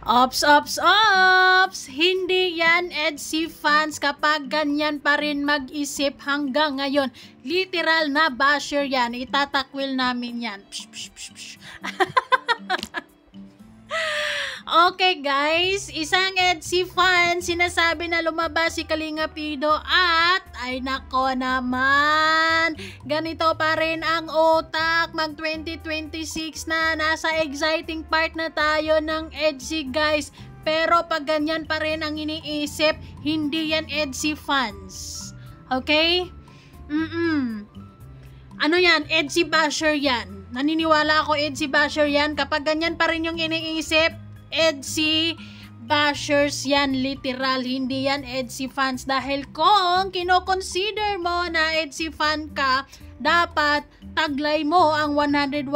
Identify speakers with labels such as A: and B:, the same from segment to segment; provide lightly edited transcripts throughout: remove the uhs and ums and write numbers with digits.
A: Ops, ops, ops! Hindi yan EDSI fans kapag ganyan pa rin mag-isip hanggang ngayon. Literal na basher yan. Itatakwil namin yan. Psh, psh, psh, psh. Okay guys, isang EDSI fan sinasabi na lumabas si Kalinga Pido at ay nako naman, ganito pa rin ang utak. Mag 2026 na, nasa exciting part na tayo ng EDSI guys, pero pag ganyan pa rin ang iniisip, hindi yan EDSI fans. Okay? Ano yan? EDSI basher yan. Naniniwala ako EDSI basher yan. Kapag ganyan pa rin yung iniisip, EDSI bashers yan, literal. Hindi yan EDSI fans. Dahil kung kino-consider mo na EDSI fan ka, dapat taglay mo ang 101%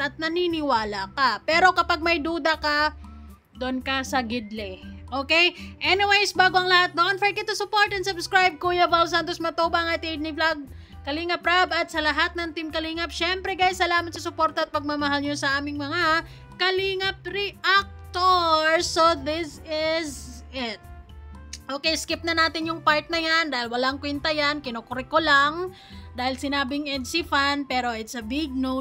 A: at naniniwala ka. Pero kapag may duda ka, doon ka sa gidle. Okay? Anyways, bago ang lahat, don't forget to support and subscribe Kuya Val Santos Matubang at Edney Vlog, Kalingap Rab at sa lahat ng Team Kalingap. Syempre guys, salamat sa suporta at pagmamahal nyo sa aming mga Kalingap Reactors. So this is it. Okay, skip na natin yung part na yan dahil walang kwenta yan. Kinukurik ko lang dahil sinabing EDSI fan, pero it's a big no.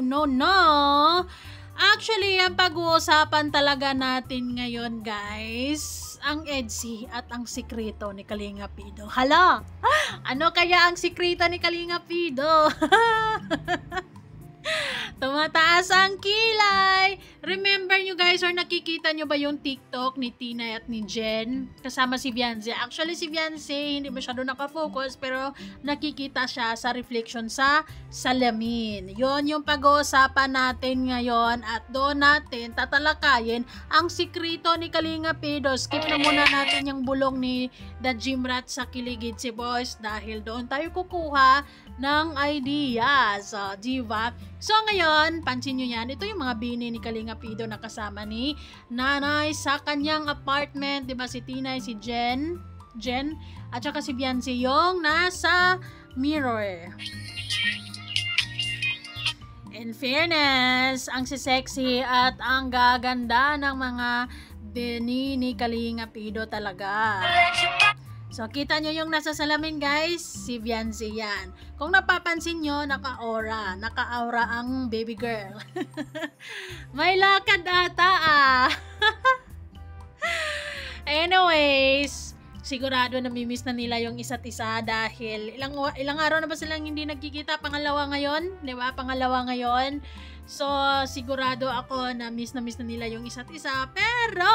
A: Actually, ang pag-uusapan talaga natin ngayon guys, ang EDSI at ang sikreto ni Kalinga Pido. Hala! Ano kaya ang sikreto ni Kalinga Pido? Tumataas ang kilay. Remember nyo guys, or nakikita nyo ba yung TikTok ni Tina at ni Jen kasama si Beyonce? Actually si Beyonce hindi masyado nakafocus, pero nakikita siya sa reflection sa salamin. Yon yung pag-uusapan natin ngayon at doon natin tatalakayin ang sikreto ni Kalinga Pido. Skip na muna natin yung bulong ni The Gymrat sa Kiligid si Boys dahil doon tayo kukuha ng ideas. So, diba? So, ngayon, pansin nyo yan, ito yung mga bini ni Kalinga Pido na kasama ni Nanay sa kanyang apartment. Diba? Si Tinay, si Jen, at saka si Beyonce yung nasa mirror. In fairness, ang sexy at ang gaganda ng mga bini ni Kalinga Pido talaga. So, kita nyo yung nasa salamin guys, si Beyonce yan. Kung napapansin nyo, naka-aura ang baby girl. May lakad ata ah. Anyways, sigurado namimiss na nila yung isa't isa dahil ilang araw na ba silang hindi nagkikita? Pangalawa ngayon, di ba? Pangalawa ngayon. So, sigurado ako na miss na nila yung isa't isa. Pero,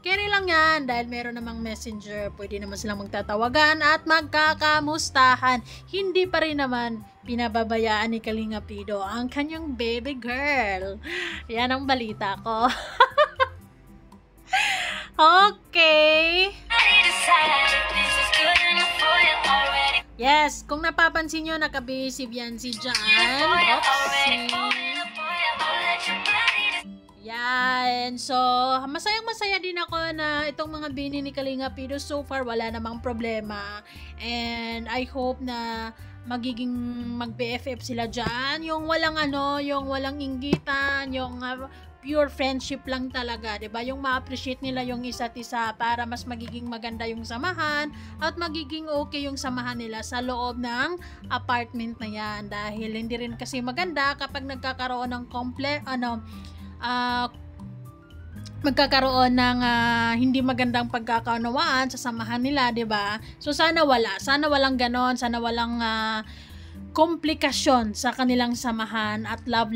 A: carry lang yan dahil meron namang messenger. Pwede naman silang magtatawagan at magkakamustahan. Hindi pa rin naman pinababayaan ni Kalinga Pido ang kanyang baby girl. Yan ang balita ko. Okay. Yes, kung napapansin nyo, nakabi si Beyonce dyan. Yan. So, masayang-masaya din ako na itong mga bini ni Kalinga Pido so far wala namang problema. And I hope na magiging mag-BFF sila dyan. Yung walang yung walang inggitan, yung pure friendship lang talaga, 'di ba? Yung ma-appreciate nila yung isa't isa para mas magiging maganda yung samahan at magiging okay yung samahan nila sa loob ng apartment na 'yan. Dahil hindi rin kasi maganda kapag nagkakaroon ng magkakaroon ng hindi magandang pagkakaunawaan sa samahan nila, 'di ba? So sana walang ganon, sana walang komplikasyon sa kanilang samahan at love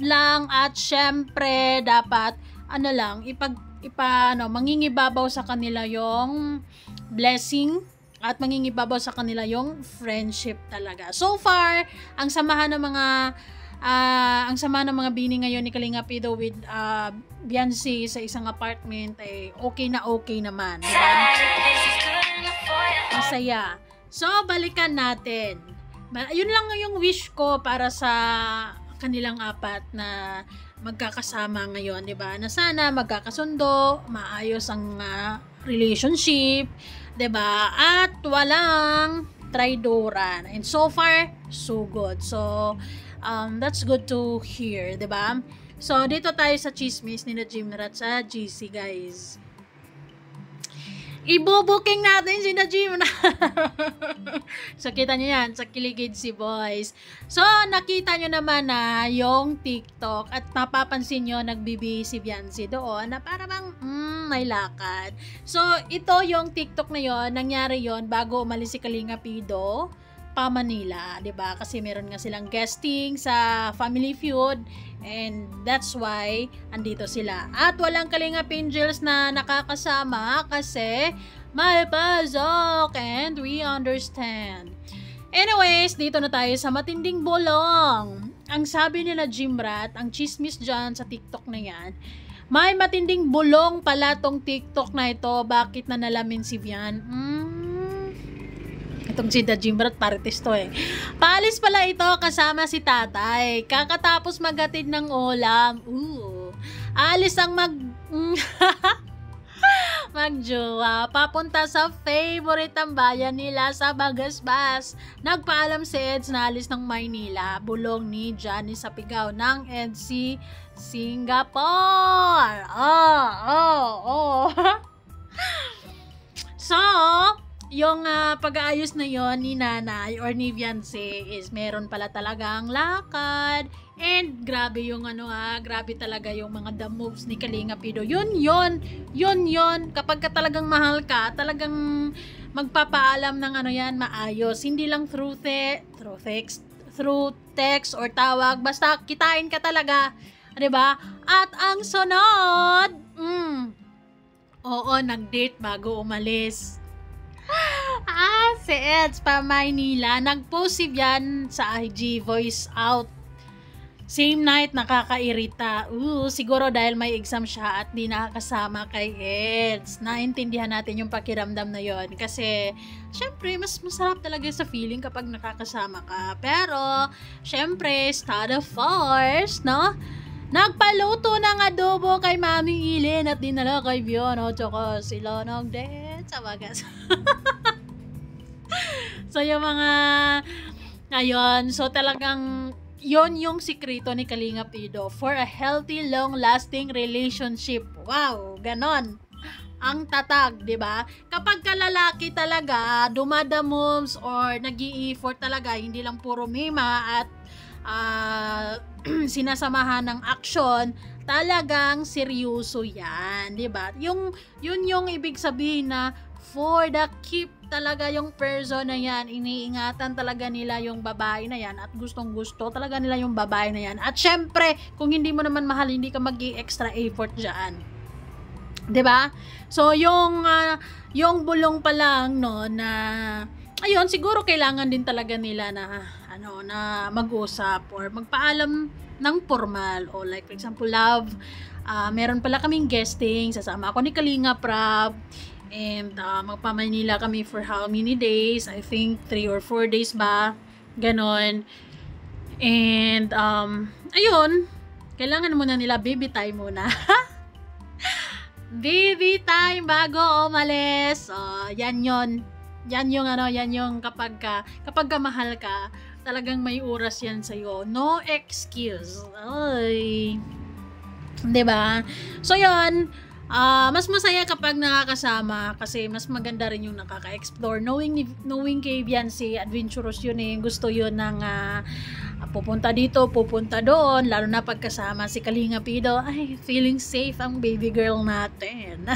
A: lang. At syempre dapat mangingibabaw sa kanila yung blessing at mangingibabaw sa kanila yung friendship talaga. So far, ang samahan ng mga bini ngayon ni Kalinga Pido with Beyonce sa isang apartment ay okay naman, diba? Masaya. So balikan natin. Yun lang yung wish ko para sa kanilang apat na magkakasama ngayon, 'di ba? Na sana magkakasundo, maayos ang relationship, 'di ba? At walang traidoran. And so far, so good. So, that's good to hear, 'di ba? So, dito tayo sa chismis ni na Jimrat sa GC, guys. Ibubuking natin si na Jimrat. So, kita nyo yan sa Kiligid si Boys. So, nakita nyo naman na yung TikTok at napapansin nyo nagbibihis si Beyonce doon na para bang may lakad. So, ito yung TikTok na yon, nangyari yon bago umalis si Kalinga Pido pa Manila, 'di ba? Kasi meron nga silang guesting sa Family Feud and that's why andito sila. At walang Kalinga Angels na nakakasama kasi may pasok and we understand. Anyways, dito na tayo sa matinding bolong. Ang sabi nila Jimrat, ang chismis dyan sa TikTok na yan, may matinding bulong pala tong TikTok na ito. Bakit na nalamin si Vian? Itong si Jimrat paritis to eh. Paalis pala ito kasama si tatay. Kakatapos maghatid ng ulam. Alis ang magjowa. Papunta sa favorite tambayan nila sa Bagasbas. Nagpaalam si Eds na alis ng Maynila. Bulong ni Johnny sa pigaw ng EDC Singapore. So, yung pag-aayos na yon ni nanay or ni Beyonce is meron pala talagang lakad and grabe yung grabe talaga yung mga the moves ni Kalinga Pido. Yun kapag ka talagang mahal ka, talagang magpapaalam ng yan maayos, hindi lang through text or tawag, basta kitain ka talaga, 'di ba? At ang sunod, nag-date bago umalis. Si Eds pa Maynila. Nag-post si Bian sa IG, voice out. Same night, nakakairita. Siguro dahil may exam siya at di nakakasama kay Eds. Naintindihan natin yung pakiramdam na yon. Kasi, syempre, mas masarap talaga sa feeling kapag nakakasama ka. Pero, syempre, start of force, no? Nagpaluto ng adobo kay Mami Ilin at dinala kay Biano tsaka sila nag-date sa Bagas. So yung mga ayun, so talagang yon yung sikreto ni Kalinga Pido for a healthy, long-lasting relationship. Wow, ganon ang tatag, 'di ba? Kapag kalalaki talaga dumadamoms or nag-i-effort talaga, hindi lang puro mima at sinasamahan ng aksyon, talagang seryoso yan, di ba? Yun yung ibig sabihin na for the keep talaga yung person na yan, iniingatan talaga nila yung babae na yan at gustong gusto talaga nila yung babae na yan. At syempre, kung hindi mo naman mahal, hindi ka mag-i-extra effort dyan. 'Di ba? So yung bulong pa lang no na ayun, siguro kailangan din talaga nila na na mag-usap or magpaalam ng formal o like for example love, meron pala kaming guesting, sasama ako ni Kalinga Prab and magpa-Manila kami for how many days, I think 3 or 4 days ba, ganon. And ayun, kailangan muna nila baby time muna. Baby time bago umalis. Yan yung kapag ka mahal ka, talagang may oras yan sa'yo. No excuse. Ay. 'Di ba? So, yun. Mas masaya kapag nakakasama kasi mas maganda rin yung nakaka-explore. Knowing kay Beyonce, adventurous yun eh. Gusto yun ng pupunta dito, pupunta doon. Lalo na pagkasama si Kalinga Pido. Ay, feeling safe ang baby girl natin.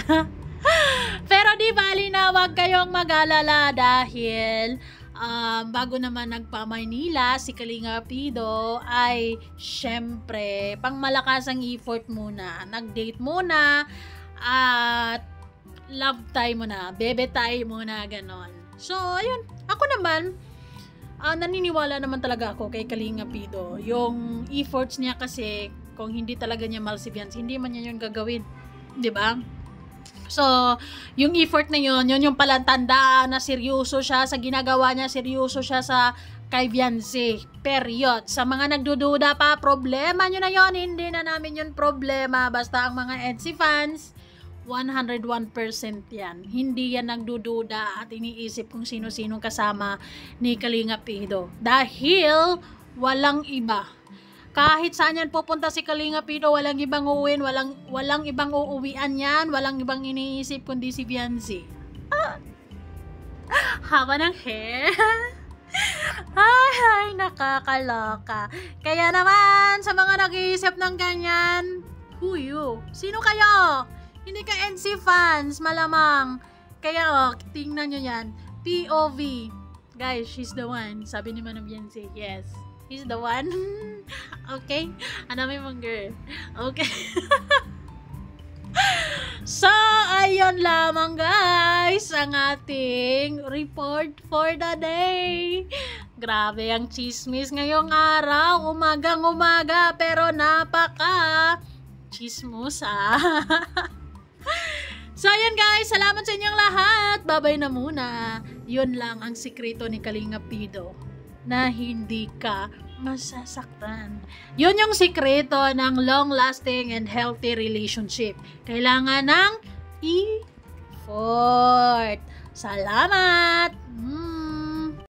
A: Pero di bali na wag kayong mag-alala dahil bago naman nagpa-Maynila si Kalinga Pido ay syempre pangmalakas ang effort muna, nag-date muna at love time muna, bebe time muna, ganon. So ayun, ako naman naniniwala naman talaga ako kay Kalinga Pido. Yung efforts niya kasi kung hindi talaga niya mahal si Beyonce, hindi man niya yun gagawin, 'di ba? So, yung effort na yun yung palatandaan na seryoso siya sa ginagawa niya, seryoso siya sa kay Beyonce. Period. Sa mga nagdududa pa, problema nyo na yun, hindi na namin yun problema. Basta ang mga EDC fans, 101% yan. Hindi yan nagdududa at iniisip kung sino-sinong kasama ni Kalinga Pido. Dahil walang iba. Kahit saan yan pupunta si Kalinga Pino, walang ibang uuwin, walang ibang uuwian yan, walang ibang iniisip kundi si Fiancé. Haba ng hair. Ay, nakakaloka. Kaya naman, sa mga nag-iisip ng ganyan, who you? Sino kayo? Hindi ka NC fans, malamang. Kaya, tingnan nyo yan. POV. Guys, she's the one. Sabi ni Manong Fiancé, yes. He's the one. Okay? Anami mong girl. Okay. So, ayun lamang guys ang ating report for the day. Grabe ang chismis ngayong araw. Umagang-umaga pero napaka chismosa. So, ayun guys. Salamat sa inyong lahat. Bye-bye na muna. Yun lang ang sikreto ni Kalinga Pido, na hindi ka masasaktan. Yun yung sikreto ng long-lasting and healthy relationship. Kailangan ng effort. Salamat!